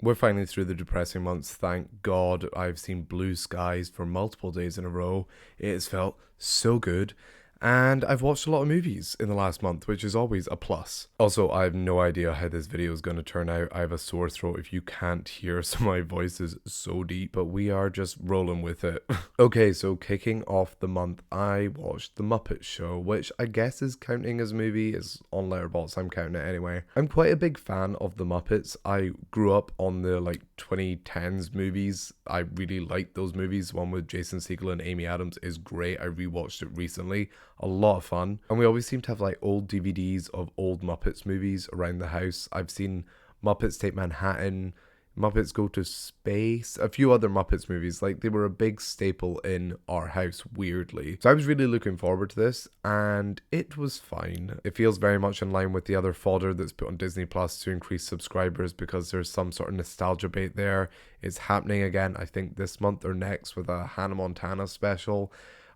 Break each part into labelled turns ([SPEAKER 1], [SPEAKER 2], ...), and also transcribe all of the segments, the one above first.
[SPEAKER 1] We're finally through the depressing months. Thank God I've seen blue skies for multiple days in a row. It has felt so good. And I've watched a lot of movies in the last month, which is always a plus. Also, I have no idea how this video is going to turn out. I have a sore throat if you can't hear, so my voice is so deep, but we are just rolling with it. Okay, so kicking off the month, I watched The Muppets Show, which I guess is counting as a movie. It's on Letterboxd, I'm counting it anyway. I'm quite a big fan of The Muppets. I grew up on the 2010s movies. I really like those movies. One with Jason Segel and Amy Adams is great. I rewatched it recently. A lot of fun. And we always seem to have old DVDs of old Muppets movies around the house. I've seen Muppets Take Manhattan, Muppets Go to Space, a few other Muppets movies. They were a big staple in our house, weirdly. So I was really looking forward to this, and it was fine. It feels very much in line with the other fodder that's put on Disney Plus to increase subscribers because there's some sort of nostalgia bait there. It's happening again, I think this month or next, with a Hannah Montana special.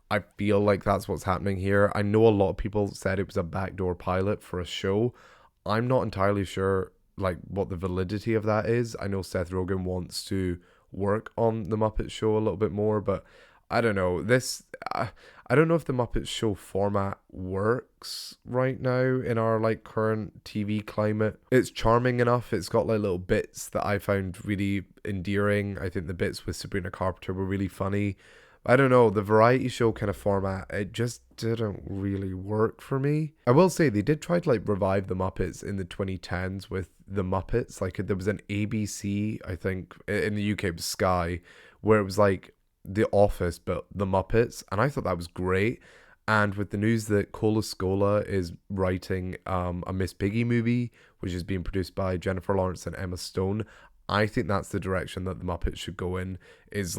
[SPEAKER 1] I feel like that's what's happening here. I know a lot of people said it was a backdoor pilot for a show. I'm not entirely sure what the validity of that is. I know Seth Rogen wants to work on the Muppet Show a little bit more, but I don't know. I don't know if the Muppet Show format works right now in our current TV climate. It's charming enough. It's got little bits that I found really endearing. I think the bits with Sabrina Carpenter were really funny. I don't know, the variety show kind of format, it just didn't really work for me. I will say they did try to revive the Muppets in the 2010s with the Muppets. There was an ABC, I think, in the UK it was Sky, where it was The Office but the Muppets, and I thought that was great. And with the news that Cola Scola is writing a Miss Piggy movie, which is being produced by Jennifer Lawrence and Emma Stone, I think that's the direction that the Muppets should go in, is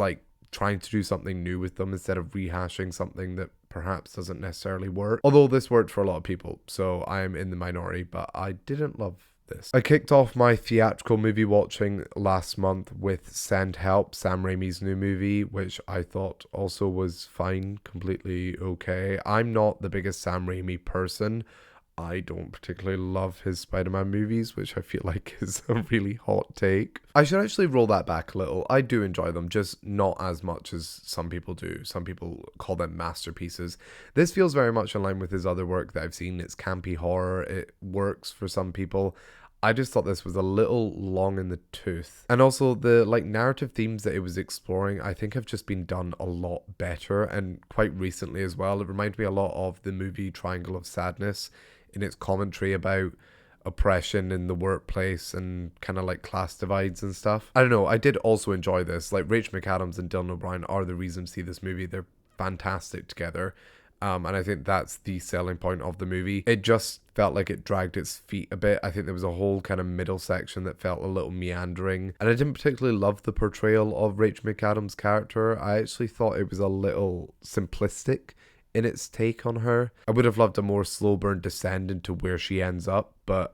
[SPEAKER 1] trying to do something new with them instead of rehashing something that perhaps doesn't necessarily work. Although this worked for a lot of people, so I am in the minority, but I didn't love this. I kicked off my theatrical movie watching last month with Send Help, Sam Raimi's new movie, which I thought also was fine, completely okay. I'm not the biggest Sam Raimi person. I don't particularly love his Spider-Man movies, which I feel like is a really hot take. I should actually roll that back a little. I do enjoy them, just not as much as some people do. Some people call them masterpieces. This feels very much in line with his other work that I've seen. It's campy horror. It works for some people. I just thought this was a little long in the tooth. And also the narrative themes that it was exploring, I think have just been done a lot better, and quite recently as well. It reminded me a lot of the movie Triangle of Sadness in its commentary about oppression in the workplace and kind of class divides and stuff. I don't know, I did also enjoy this. Rachel McAdams and Dylan O'Brien are the reason to see this movie. They're fantastic together. And I think that's the selling point of the movie. It just felt like it dragged its feet a bit. I think there was a whole kind of middle section that felt a little meandering. And I didn't particularly love the portrayal of Rachel McAdams' character. I actually thought it was a little simplistic in its take on her. I would have loved a more slow burn descend into where she ends up, but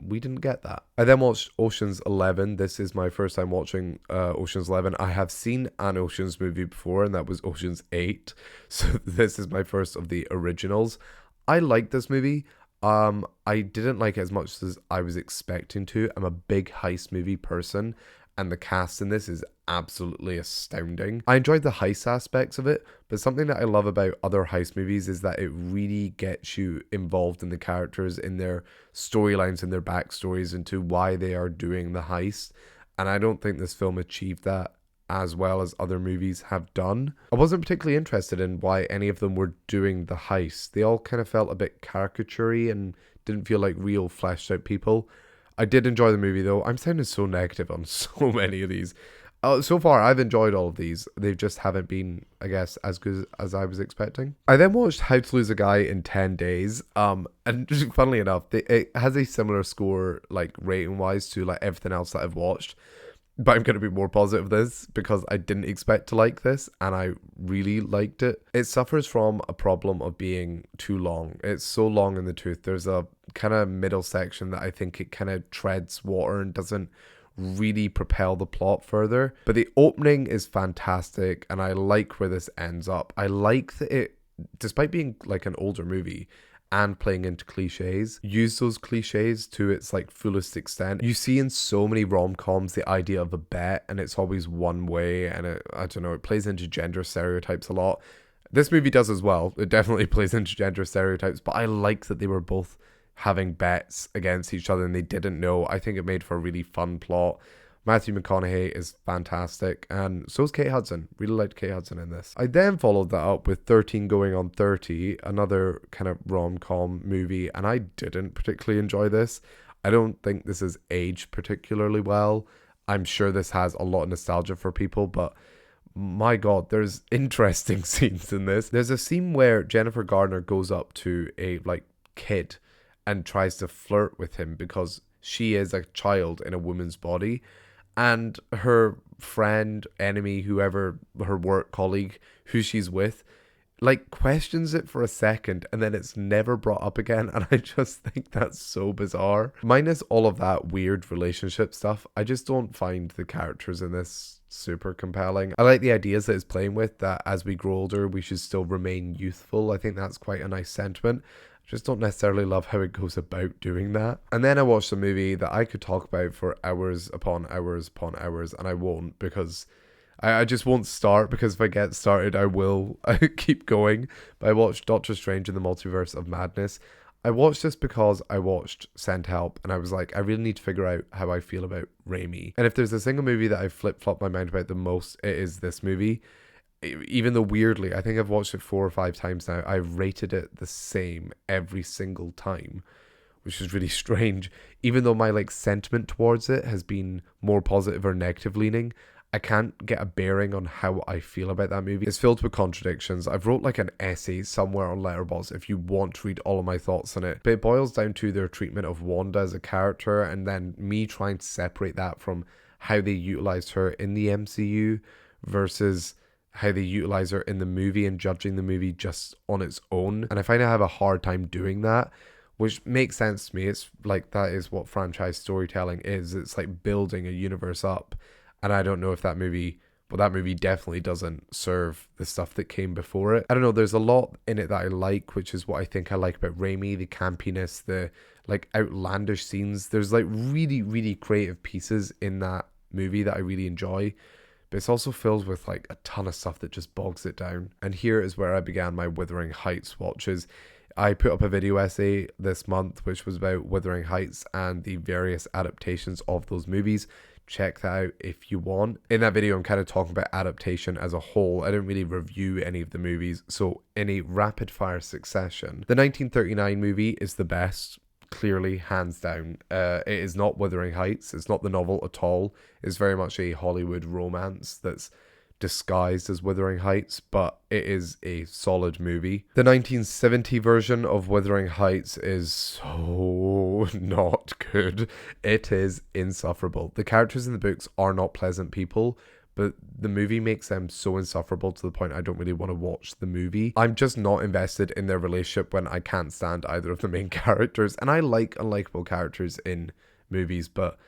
[SPEAKER 1] we didn't get that. I then watched Ocean's 11. This is my first time watching Ocean's 11. I have seen an Ocean's movie before, and that was Ocean's 8. So this is my first of the originals. I like this movie. I didn't like it as much as I was expecting to. I'm a big heist movie person, and the cast in this is absolutely astounding. I enjoyed the heist aspects of it, but something that I love about other heist movies is that it really gets you involved in the characters, in their storylines, in their backstories, into why they are doing the heist. And I don't think this film achieved that as well as other movies have done. I wasn't particularly interested in why any of them were doing the heist. They all kind of felt a bit caricature-y and didn't feel like real fleshed out people. I did enjoy the movie though. I'm sounding so negative on so many of these. So far, I've enjoyed all of these. They just haven't been, I guess, as good as I was expecting. I then watched How to Lose a Guy in 10 Days. And funnily enough, it has a similar score, rating-wise, to everything else that I've watched. But I'm going to be more positive this because I didn't expect to like this, and I really liked it. It suffers from a problem of being too long. It's so long in the tooth. There's a kind of middle section that I think it kind of treads water and doesn't really propel the plot further. But the opening is fantastic, and I like where this ends up. I like that it, despite being an older movie and playing into cliches, use those cliches to its like fullest extent. You see in so many rom-coms the idea of a bet, and it's always one way, and I don't know, it plays into gender stereotypes a lot. This movie does as well. It definitely plays into gender stereotypes, but I like that they were both having bets against each other and they didn't know. I think it made for a really fun plot. Matthew McConaughey is fantastic, and so is Kate Hudson. Really liked Kate Hudson in this. I then followed that up with 13 Going on 30, another kind of rom-com movie, and I didn't particularly enjoy this. I don't think this is aged particularly well. I'm sure this has a lot of nostalgia for people, but my God, there's interesting scenes in this. There's a scene where Jennifer Garner goes up to a like kid and tries to flirt with him because she is a child in a woman's body. And her friend, enemy, whoever, her work colleague, who she's with, like questions it for a second and then it's never brought up again. And I just think that's so bizarre. Minus all of that weird relationship stuff, I just don't find the characters in this super compelling. I like the ideas that it's playing with, that as we grow older, we should still remain youthful. I think that's quite a nice sentiment. Just don't necessarily love how it goes about doing that. And then I watched a movie that I could talk about for hours upon hours upon hours, and I won't, because I just won't start, because if I get started I will keep going. But I watched Doctor Strange in the Multiverse of Madness. I watched this because I watched Send Help and I was like, I really need to figure out how I feel about Raimi. And if there's a single movie that I flip-flop my mind about the most, it is this movie. Even though weirdly, I think I've watched it 4 or 5 times now, I've rated it the same every single time, which is really strange. Even though my like sentiment towards it has been more positive or negative leaning, I can't get a bearing on how I feel about that movie. It's filled with contradictions. I've wrote like an essay somewhere on Letterboxd if you want to read all of my thoughts on it. But it boils down to their treatment of Wanda as a character, and then me trying to separate that from how they utilized her in the MCU versus how they utilize her in the movie and judging the movie just on its own. And I find I have a hard time doing that, which makes sense to me. It's like, that is what franchise storytelling is. It's like building a universe up. And I don't know if that movie, well, that movie definitely doesn't serve the stuff that came before it. I don't know, there's a lot in it that I like, which is what I think I like about Raimi, the campiness, the like outlandish scenes. There's like really, really creative pieces in that movie that I really enjoy. But it's also filled with like a ton of stuff that just bogs it down. And here is where I began my Wuthering Heights watches. I put up a video essay this month which was about Wuthering Heights and the various adaptations of those movies. Check that out if you want. In that video, I'm kind of talking about adaptation as a whole. I didn't really review any of the movies. So in a rapid fire succession, the 1939 movie is the best. Clearly, hands down. It is not Wuthering Heights. It's not the novel at all. It's very much a Hollywood romance that's disguised as Wuthering Heights, but it is a solid movie. The 1970 version of Wuthering Heights is so not good. It is insufferable. The characters in the books are not pleasant people, but the movie makes them so insufferable to the point I don't really want to watch the movie. I'm just not invested in their relationship when I can't stand either of the main characters. And I like unlikable characters in movies, but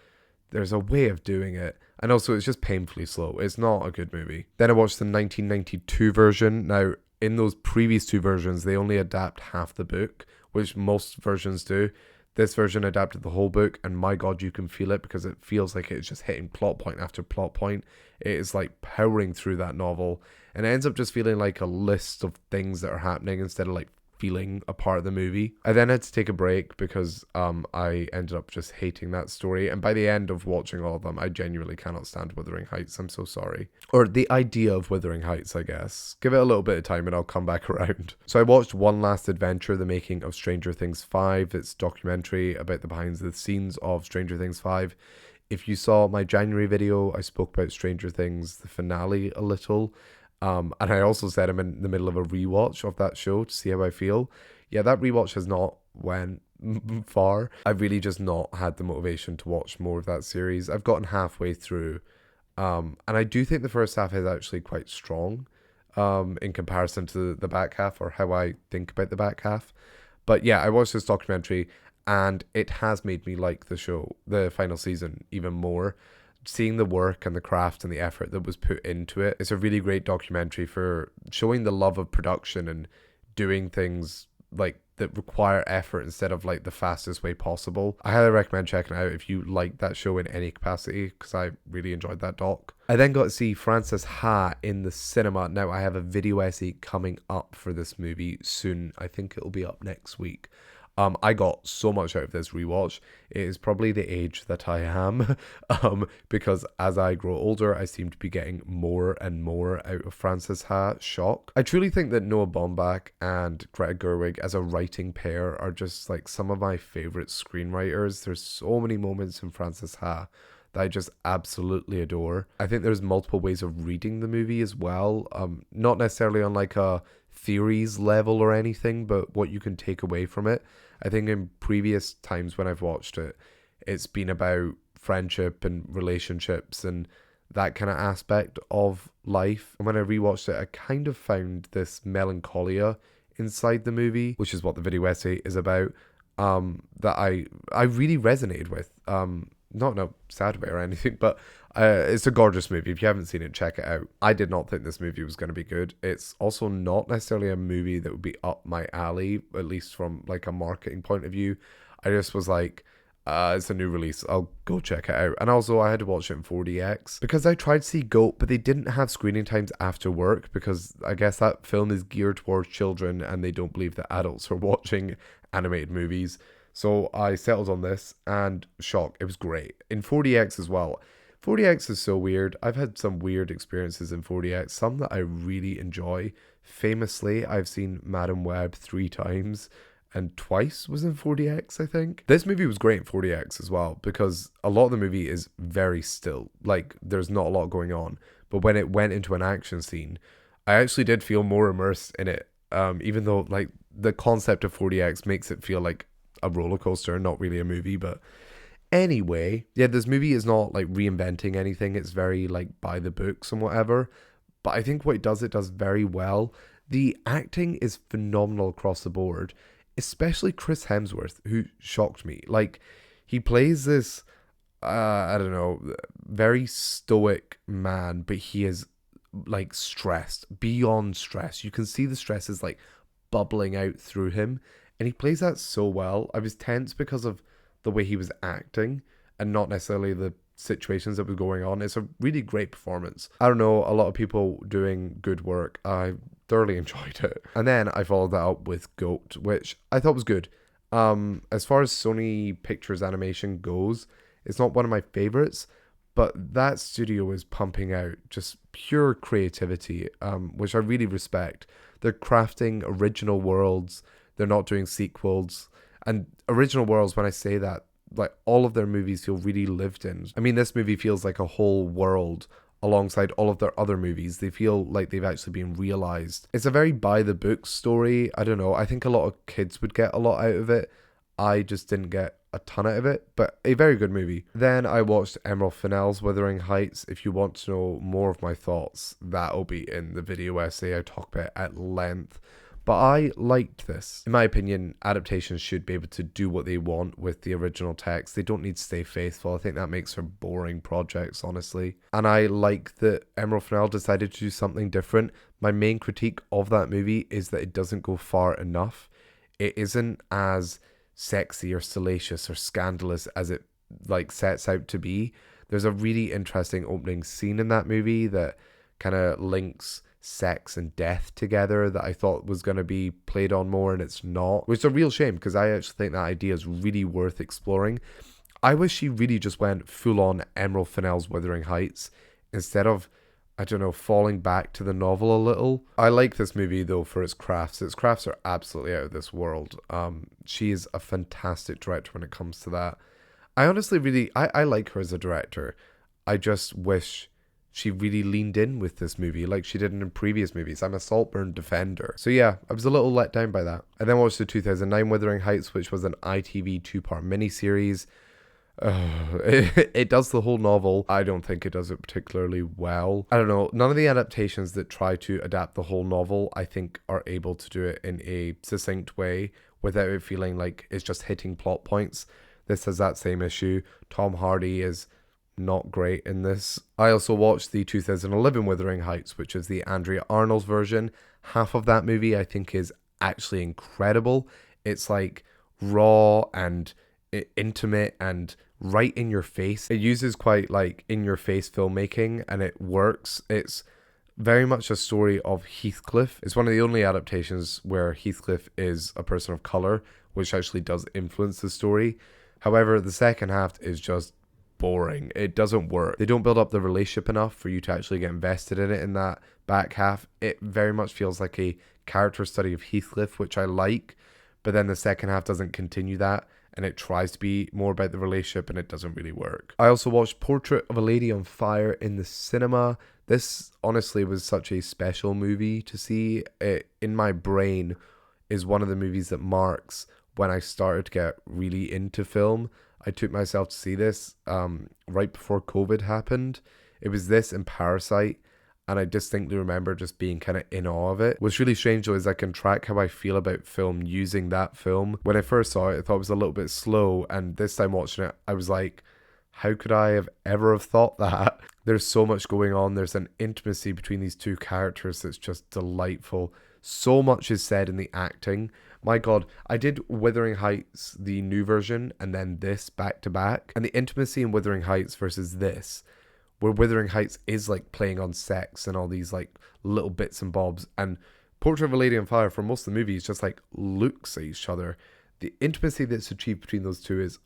[SPEAKER 1] there's a way of doing it. And also, it's just painfully slow. It's not a good movie. Then I watched the 1992 version. Now, in those previous 2 versions, they only adapt half the book, which most versions do. This version adapted the whole book, and my God, you can feel it because it feels like it's just hitting plot point after plot point. It is like powering through that novel, and it ends up just feeling like a list of things that are happening instead of like feeling a part of the movie. I then had to take a break because I ended up just hating that story, and by the end of watching all of them, I genuinely cannot stand Wuthering Heights. I'm so sorry. Or the idea of Wuthering Heights, I guess. Give it a little bit of time and I'll come back around. So I watched One Last Adventure, the making of Stranger Things 5. It's a documentary about the behind the scenes of Stranger Things 5. If you saw my January video, I spoke about Stranger Things, the finale, a little. And I also said I'm in the middle of a rewatch of that show to see how I feel. Yeah, that rewatch has not went far. I've really just not had the motivation to watch more of that series. I've gotten halfway through. And I do think the first half is actually quite strong in comparison to the back half, or how I think about the back half. But yeah, I watched this documentary and it has made me like the show, the final season, even more. Seeing the work and the craft and the effort that was put into it. It's a really great documentary for showing the love of production and doing things like that require effort instead of like the fastest way possible. I highly recommend checking it out if you like that show in any capacity, because I really enjoyed that doc. I then got to see Frances Ha in the cinema. Now I have a video essay coming up for this movie soon. I think it'll be up next week. I got so much out of this rewatch. It is probably the age that I am, because as I grow older, I seem to be getting more and more out of Frances Ha. Shock. I truly think that Noah Baumbach and Greta Gerwig as a writing pair are just like some of my favorite screenwriters. There's so many moments in Frances Ha that I just absolutely adore. I think there's multiple ways of reading the movie as well. Not necessarily on like a theories level or anything, but what you can take away from it. I think in previous times when I've watched it, it's been about friendship and relationships and that kind of aspect of life. And when I rewatched it, I kind of found this melancholia inside the movie, which is what the video essay is about, that I really resonated with. Not in a sad way or anything, but it's a gorgeous movie. If you haven't seen it, check it out. I did not think this movie was going to be good. It's also not necessarily a movie that would be up my alley, at least from like a marketing point of view. I just was like, it's a new release, I'll go check it out. And also I had to watch it in 4DX because I tried to see Goat, but they didn't have screening times after work, because I guess that film is geared towards children and they don't believe that adults are watching animated movies. So I settled on this, and shock, it was great. In 4DX as well. 4DX is so weird. I've had some weird experiences in 4DX, some that I really enjoy. Famously, I've seen Madam Web 3 times, and twice was in 4DX, I think. This movie was great in 4DX as well, because a lot of the movie is very still. Like, there's not a lot going on. But when it went into an action scene, I actually did feel more immersed in it. Even though, like, the concept of 4DX makes it feel like a roller coaster, not really a movie. But anyway, yeah, this movie is not like reinventing anything. It's very like by the books and whatever. But I think what it does very well. The acting is phenomenal across the board, especially Chris Hemsworth, who shocked me. Like, he plays this, I don't know, very stoic man, but he is like stressed, beyond stress. You can see the stress is like bubbling out through him. And he plays that so well. I was tense because of the way he was acting and not necessarily the situations that were going on. It's a really great performance. I don't know, a lot of people doing good work. I thoroughly enjoyed it. And then I followed that up with Goat, which I thought was good. As far as Sony Pictures Animation goes, it's not one of my favorites, but that studio is pumping out just pure creativity, which I really respect. They're crafting original worlds. They're not doing sequels. And original worlds, when I say that, like, all of their movies feel really lived in. I mean, this movie feels like a whole world alongside all of their other movies. They feel like they've actually been realized. It's a very by the book story. I don't know. I think a lot of kids would get a lot out of it. I just didn't get a ton out of it, but a very good movie. Then I watched Emerald Fennell's Wuthering Heights. If you want to know more of my thoughts, that'll be in the video essay. I talk about it at length. But I liked this. In my opinion, adaptations should be able to do what they want with the original text. They don't need to stay faithful. I think that makes for boring projects, honestly. And I like that Emerald Fennell decided to do something different. My main critique of that movie is that it doesn't go far enough. It isn't as sexy or salacious or scandalous as it like sets out to be. There's a really interesting opening scene in that movie that kind of links sex and death together that I thought was going to be played on more, and it's not, which is a real shame because I actually think that idea is really worth exploring. I wish she really just went full on Emerald Fennell's Wuthering Heights instead of, I don't know, falling back to the novel a little. I like this movie though for its crafts. Its crafts are absolutely out of this world. She is a fantastic director when it comes to that. I honestly really, I like her as a director. I just wish she really leaned in with this movie like she did in previous movies. I'm a Saltburn defender. So yeah, I was a little let down by that. I then watched the 2009 Wuthering Heights, which was an ITV 2-part miniseries. It does the whole novel. I don't think it does it particularly well. I don't know. None of the adaptations that try to adapt the whole novel, I think, are able to do it in a succinct way without it feeling like it's just hitting plot points. This has that same issue. Tom Hardy is not great in this. I also watched the 2011 Wuthering Heights, which is the Andrea Arnold version. Half of that movie I think is actually incredible. It's like raw and intimate and right in your face. It uses quite like in your face filmmaking and it works. It's very much a story of Heathcliff. It's one of the only adaptations where Heathcliff is a person of colour, which actually does influence the story. However, the second half is just boring. It doesn't work. They don't build up the relationship enough for you to actually get invested in it in that back half. It very much feels like a character study of Heathcliff, which I like, but then the second half doesn't continue that, and it tries to be more about the relationship, and it doesn't really work. I also watched Portrait of a Lady on Fire in the cinema. This honestly was such a special movie to see. It, in my brain, is one of the movies that marks when I started to get really into film. I took myself to see this right before COVID happened. It was this and Parasite, and I distinctly remember just being kind of in awe of it. What's really strange though is I can track how I feel about film using that film. When I first saw it, I thought it was a little bit slow, and this time watching it, I was like, how could I have ever have thought that? There's so much going on. There's an intimacy between these two characters that's just delightful. So much is said in the acting. My God, I did Wuthering Heights, the new version, and then this back to back. And the intimacy in Wuthering Heights versus this, where Wuthering Heights is like playing on sex and all these like little bits and bobs. And Portrait of a Lady on Fire, for most of the movie, is just like looks at each other. The intimacy that's achieved between those two is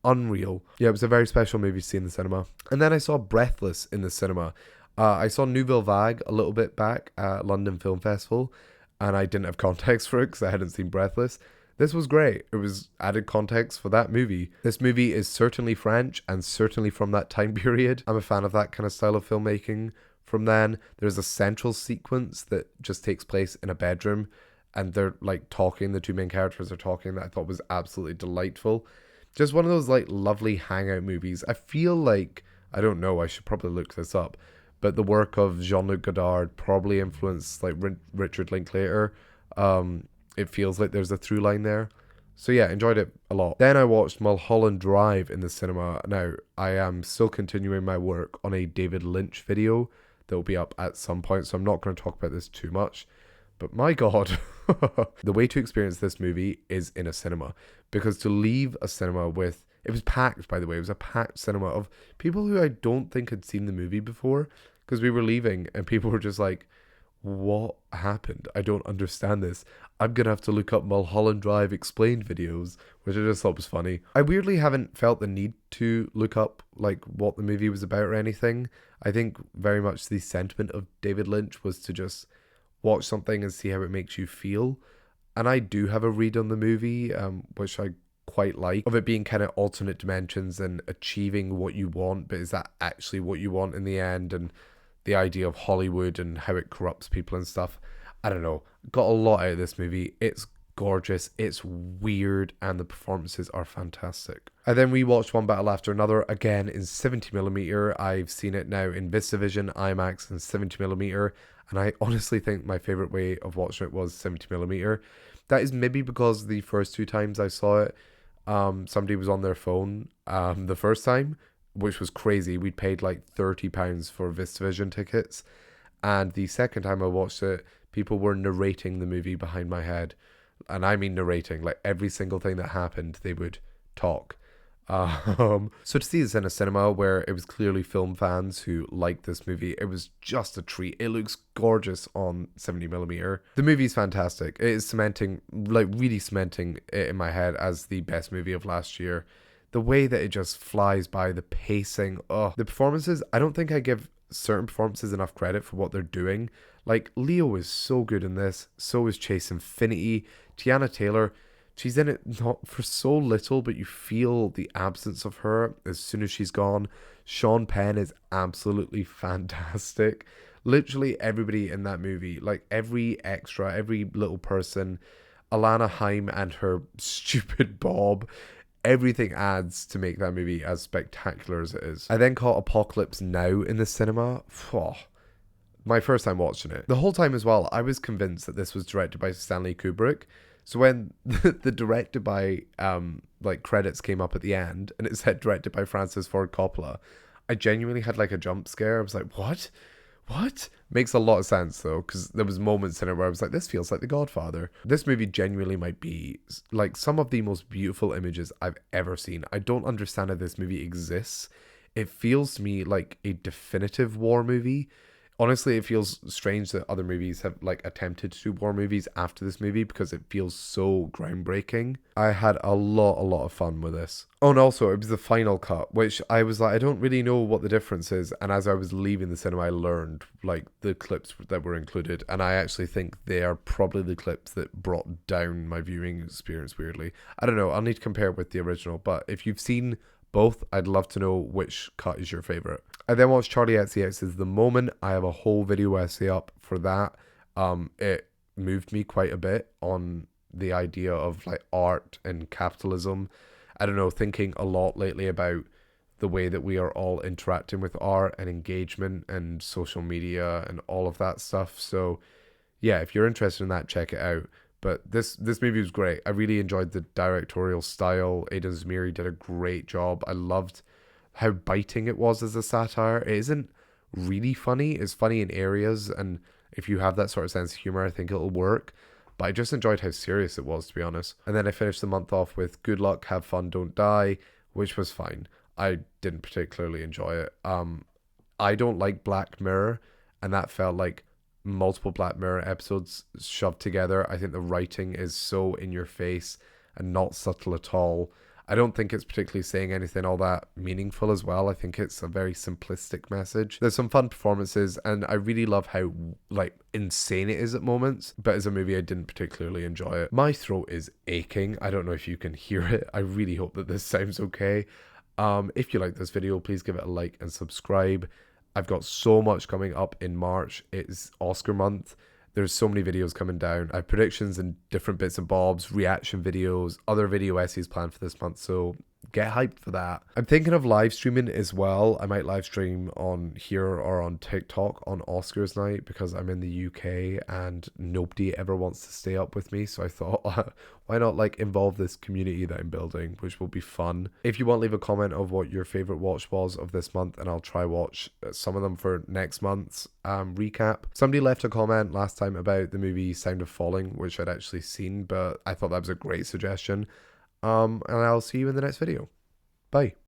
[SPEAKER 1] unreal. Yeah, it was a very special movie to see in the cinema. And then I saw Breathless in the cinema. I saw Nouvelle Vague a little bit back at London Film Festival, and I didn't have context for it because I hadn't seen Breathless. This was great. It was added context for that movie. This movie is certainly French and certainly from that time period. I'm a fan of that kind of style of filmmaking. From then, there's a central sequence that just takes place in a bedroom, and they're like talking, the two main characters are talking, that I thought was absolutely delightful. Just one of those like lovely hangout movies. I feel like, I don't know, I should probably look this up, but the work of Jean-Luc Godard probably influenced like Richard Linklater. It feels like there's a through line there. So yeah, enjoyed it a lot. Then I watched Mulholland Drive in the cinema. Now, I am still continuing my work on a David Lynch video that will be up at some point, so I'm not going to talk about this too much. But my God, the way to experience this movie is in a cinema. Because to leave a cinema with, it was packed, by the way, it was a packed cinema of people who I don't think had seen the movie before. Because we were leaving and people were just like, what happened? I don't understand this. I'm going to have to look up Mulholland Drive explained videos, which I just thought was funny. I weirdly haven't felt the need to look up like what the movie was about or anything. I think very much the sentiment of David Lynch was to just watch something and see how it makes you feel. And I do have a read on the movie, which I quite like, of it being kind of alternate dimensions and achieving what you want, but is that actually what you want in the end? And the idea of Hollywood and how it corrupts people and stuff. I don't know. Got a lot out of this movie. It's gorgeous. It's weird. And the performances are fantastic. And then we watched One Battle After Another again in 70mm. I've seen it now in VistaVision, IMAX, and 70mm. And I honestly think my favorite way of watching it was 70mm. That is maybe because the first two times I saw it, somebody was on their phone the first time, which was crazy. We'd paid like £30 for VistaVision tickets. And the second time I watched it, people were narrating the movie behind my head. And I mean narrating, like every single thing that happened, they would talk. So to see this in a cinema where it was clearly film fans who liked this movie, it was just a treat. It looks gorgeous on 70mm. The movie's fantastic. It is cementing, like really cementing it in my head as the best movie of last year. The way that it just flies by, the pacing, the performances, I don't think I give certain performances enough credit for what they're doing. Like, Leo is so good in this, so is Chase Infinity. Tiana Taylor, she's in it not for so little, but you feel the absence of her as soon as she's gone. Sean Penn is absolutely fantastic. Literally everybody in that movie, like every extra, every little person, Alana Haim and her stupid Bob, everything adds to make that movie as spectacular as it is. I then caught Apocalypse Now in the cinema. My first time watching it. The whole time as well, I was convinced that this was directed by Stanley Kubrick. So when the directed by like credits came up at the end and it said directed by Francis Ford Coppola, I genuinely had like a jump scare. I was like, what? What? Makes a lot of sense though, because there was moments in it where I was like, this feels like The Godfather. This movie genuinely might be like some of the most beautiful images I've ever seen. I don't understand how this movie exists. It feels to me like a definitive war movie. Honestly, it feels strange that other movies have like attempted to do war movies after this movie because it feels so groundbreaking. I had a lot of fun with this. Oh, and also it was the final cut, which I was like, I don't really know what the difference is. And as I was leaving the cinema, I learned like the clips that were included, and I actually think they are probably the clips that brought down my viewing experience. Weirdly, I don't know. I'll need to compare it with the original, but if you've seen both, I'd love to know which cut is your favorite. I then watched Charlie XCX's The Moment. I have a whole video essay up for that. It moved me quite a bit on the idea of like art and capitalism. I don't know, thinking a lot lately about the way that we are all interacting with art and engagement and social media and all of that stuff. So yeah, if you're interested in that, check it out. But this movie was great. I really enjoyed the directorial style. Aidan Zmiri did a great job. I loved how biting it was as a satire. It isn't really funny. It's funny in areas, and if you have that sort of sense of humor, I think it'll work. But I just enjoyed how serious it was, to be honest. And then I finished the month off with Good Luck, Have Fun, Don't Die, which was fine. I didn't particularly enjoy it. I don't like Black Mirror, and that felt like multiple Black Mirror episodes shoved together. I think the writing is so in your face and not subtle at all. I don't think it's particularly saying anything all that meaningful as well. I think it's a very simplistic message. There's some fun performances, and I really love how like insane it is at moments, but as a movie I didn't particularly enjoy it. My throat is aching. I don't know if you can hear it. I really hope that this sounds okay. If you like this video, please give it a like and subscribe. I've got so much coming up in March. It's Oscar month. There's so many videos coming down. I have predictions and different bits and bobs, reaction videos, other video essays planned for this month. So get hyped for that. I'm thinking of live streaming as well. I might live stream on here or on TikTok on Oscars night because I'm in the UK and nobody ever wants to stay up with me. So I thought, why not like involve this community that I'm building, which will be fun. If you want, leave a comment of what your favorite watch was of this month, and I'll try watch some of them for next month's recap. Somebody left a comment last time about the movie Sound of Falling, which I'd actually seen, but I thought that was a great suggestion. And I'll see you in the next video. Bye.